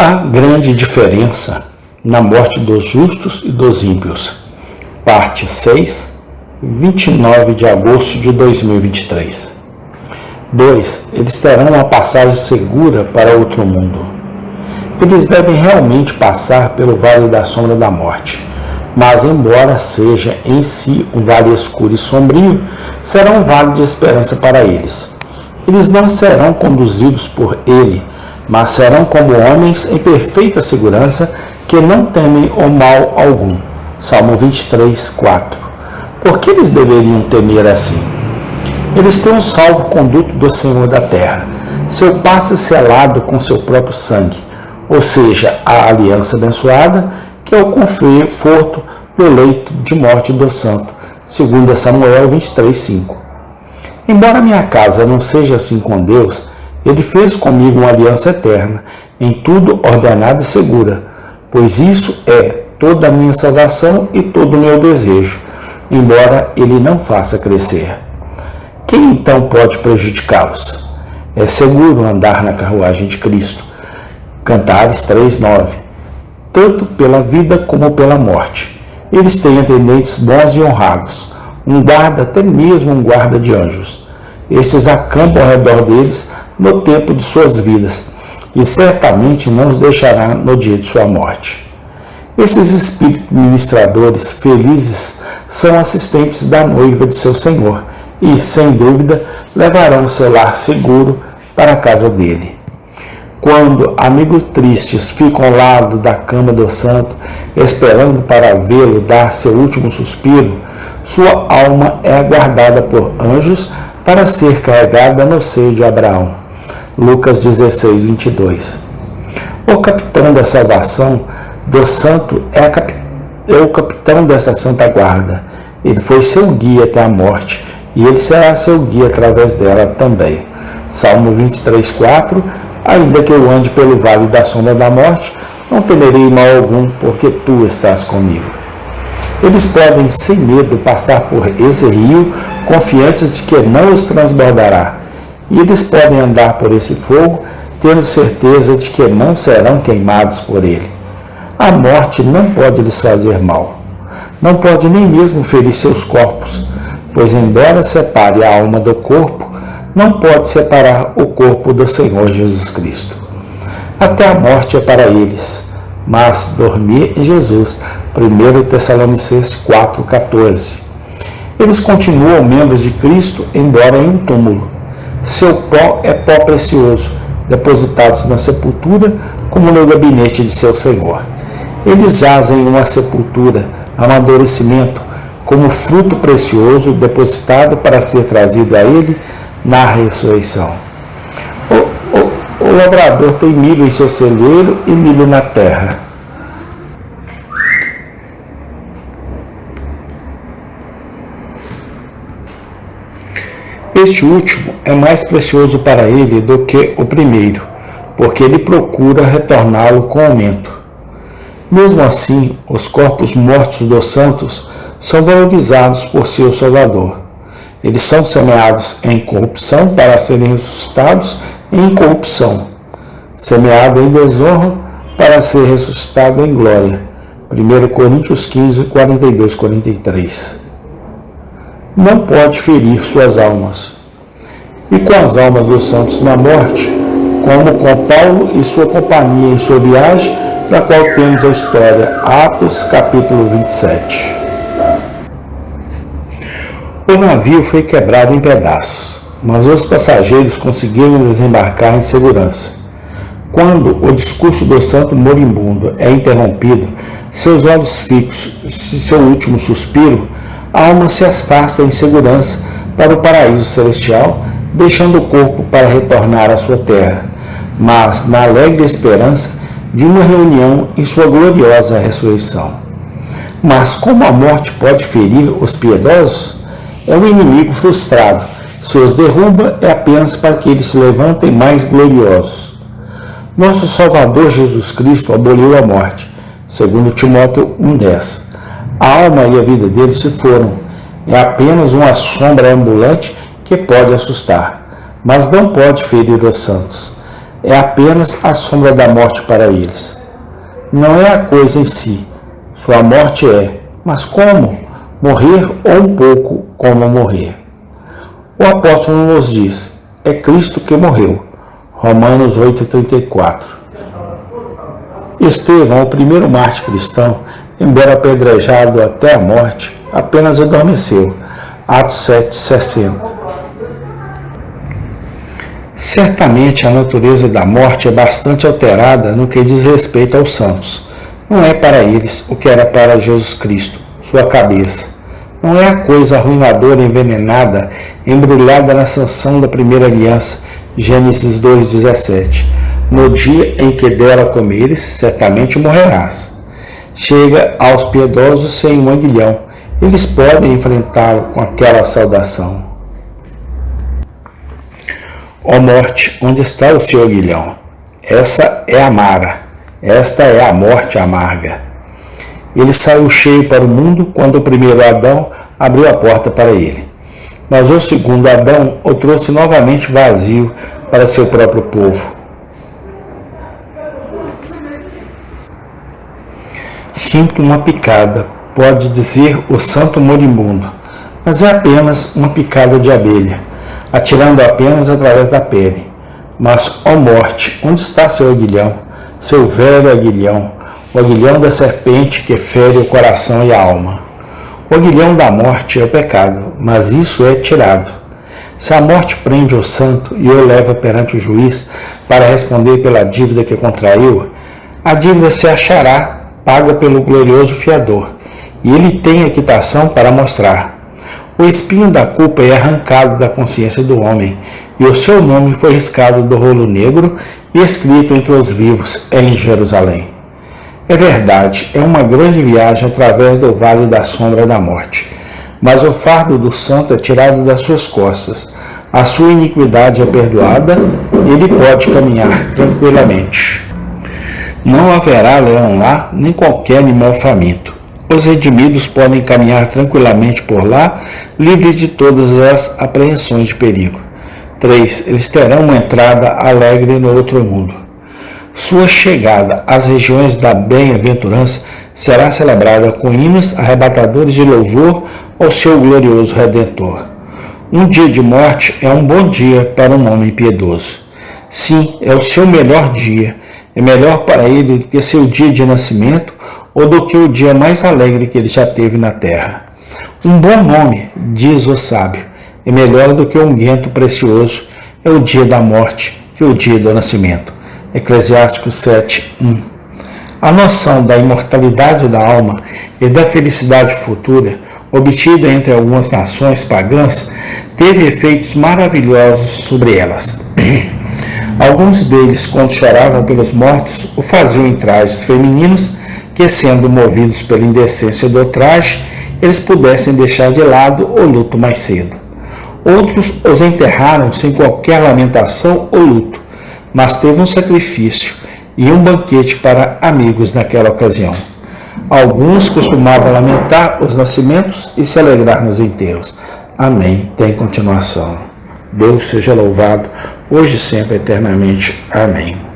Há grande diferença na morte dos justos e dos ímpios. Parte 6, 29 de agosto de 2023. 2. Eles terão uma passagem segura para outro mundo. Eles devem realmente passar pelo vale da sombra da morte, mas embora seja em si um vale escuro e sombrio, será um vale de esperança para eles. Eles não serão conduzidos por ele, mas serão como homens em perfeita segurança que não temem o mal algum. Salmo 23, 4. Por que eles deveriam temer assim? Eles têm um salvo-conduto do Senhor da terra, seu passe selado com seu próprio sangue, ou seja, a aliança abençoada, que é o conforto do leito de morte do santo, segundo Samuel 23, 5. Embora minha casa não seja assim com Deus, Ele fez comigo uma aliança eterna, em tudo ordenada e segura, pois isso é toda a minha salvação e todo o meu desejo, embora Ele não faça crescer. Quem então pode prejudicá-los? É seguro andar na carruagem de Cristo. Cantares 3:9. Tanto pela vida como pela morte. Eles têm atendentes bons e honrados, um guarda, até mesmo um guarda de anjos. Estes acampam ao redor deles no tempo de suas vidas, e certamente não os deixará no dia de sua morte. Esses espíritos ministradores felizes são assistentes da noiva de seu Senhor e, sem dúvida, levarão seu lar seguro para a casa dele. Quando amigos tristes ficam ao lado da cama do santo, esperando para vê-lo dar seu último suspiro, sua alma é aguardada por anjos para ser carregada no seio de Abraão. Lucas 16, 22. O capitão da salvação do santo é o capitão dessa santa guarda. Ele foi seu guia até a morte, e ele será seu guia através dela também. Salmo 23, 4. Ainda que eu ande pelo vale da sombra da morte, não temerei mal algum, porque tu estás comigo. Eles podem, sem medo, passar por esse rio, confiantes de que não os transbordará. E eles podem andar por esse fogo, tendo certeza de que não serão queimados por ele. A morte não pode lhes fazer mal. Não pode nem mesmo ferir seus corpos, pois, embora separe a alma do corpo, não pode separar o corpo do Senhor Jesus Cristo. Até a morte é para eles, mas dormir em Jesus. 1 Tessalonicenses 4,14. Eles continuam membros de Cristo, embora em um túmulo. Seu pó é pó precioso, depositados na sepultura, como no gabinete de seu Senhor. Eles jazem em uma sepultura, amadurecimento, como fruto precioso, depositado para ser trazido a Ele na ressurreição. O lavrador tem milho em seu celeiro e milho na terra. Este último é mais precioso para ele do que o primeiro, porque ele procura retorná-lo com aumento. Mesmo assim, os corpos mortos dos santos são valorizados por seu Salvador. Eles são semeados em corrupção para serem ressuscitados em incorrupção, semeado em desonra para ser ressuscitado em glória. 1 Coríntios 15, 42, 43. Não pode ferir suas almas. E com as almas dos santos na morte, como com Paulo e sua companhia em sua viagem, da qual temos a história, Atos capítulo 27. O navio foi quebrado em pedaços, mas os passageiros conseguiram desembarcar em segurança. Quando o discurso do santo moribundo é interrompido, seus olhos fixos e seu último suspiro, a alma se afasta em segurança para o paraíso celestial, deixando o corpo para retornar à sua terra, mas na alegre esperança de uma reunião em sua gloriosa ressurreição. Mas como a morte pode ferir os piedosos? É um inimigo frustrado. Se os derruba, é apenas para que eles se levantem mais gloriosos. Nosso Salvador Jesus Cristo aboliu a morte, segundo Timóteo 1,10. A alma e a vida dele se foram. É apenas uma sombra ambulante que pode assustar, mas não pode ferir os santos. é apenas a sombra da morte para eles. Não é a coisa em si. Sua morte é, mas como? Morrer ou um pouco como morrer. O apóstolo nos diz, é Cristo que morreu. Romanos 8,34. Estevão, o primeiro mártir cristão, embora apedrejado até a morte, apenas adormeceu. Atos 7,60. Certamente a natureza da morte é bastante alterada no que diz respeito aos santos. Não é para eles o que era para Jesus Cristo, sua cabeça. Não é a coisa arruinadora envenenada, embrulhada na sanção da primeira aliança, Gênesis 2,17. No dia em que dela comeres, certamente morrerás. Chega aos piedosos sem um aguilhão. Eles podem enfrentá-lo com aquela saudação. Ó morte, onde está o seu aguilhão? Essa é a Mara, esta é a morte amarga. Ele saiu cheio para o mundo quando o primeiro Adão abriu a porta para ele. Mas o segundo Adão o trouxe novamente vazio para seu próprio povo. Sinto uma picada, pode dizer o santo moribundo, mas é apenas uma picada de abelha, atirando apenas através da pele. Mas, ó morte, onde está seu aguilhão, seu velho aguilhão, o aguilhão da serpente que fere o coração e a alma? O aguilhão da morte é o pecado, mas isso é tirado. Se a morte prende o santo e o leva perante o juiz para responder pela dívida que contraiu, a dívida se achará paga pelo glorioso fiador, e ele tem a quitação para mostrar. O espinho da culpa é arrancado da consciência do homem, e o seu nome foi riscado do rolo negro e escrito entre os vivos em Jerusalém. É verdade, é uma grande viagem através do vale da sombra da morte, mas o fardo do santo é tirado das suas costas, a sua iniquidade é perdoada, e ele pode caminhar tranquilamente. Não haverá leão lá, nem qualquer animal faminto. Os redimidos podem caminhar tranquilamente por lá, livres de todas as apreensões de perigo. 3. Eles terão uma entrada alegre no outro mundo. Sua chegada às regiões da bem-aventurança será celebrada com hinos arrebatadores de louvor ao seu glorioso Redentor. Um dia de morte é um bom dia para um homem piedoso. Sim, é o seu melhor dia. É melhor para ele do que seu dia de nascimento ou do que o dia mais alegre que ele já teve na terra. Um bom nome, diz o sábio, é melhor do que um unguento precioso. É o dia da morte que o dia do nascimento. Eclesiásticos 7:1. A noção da imortalidade da alma e da felicidade futura, obtida entre algumas nações pagãs, teve efeitos maravilhosos sobre elas. Alguns deles, quando choravam pelos mortos, o faziam em trajes femininos, que, sendo movidos pela indecência do traje, eles pudessem deixar de lado o luto mais cedo. Outros os enterraram sem qualquer lamentação ou luto, mas teve um sacrifício e um banquete para amigos naquela ocasião. Alguns costumavam lamentar os nascimentos e se alegrar nos enterros. Amém. Tem continuação. Deus seja louvado, hoje e sempre, eternamente. Amém.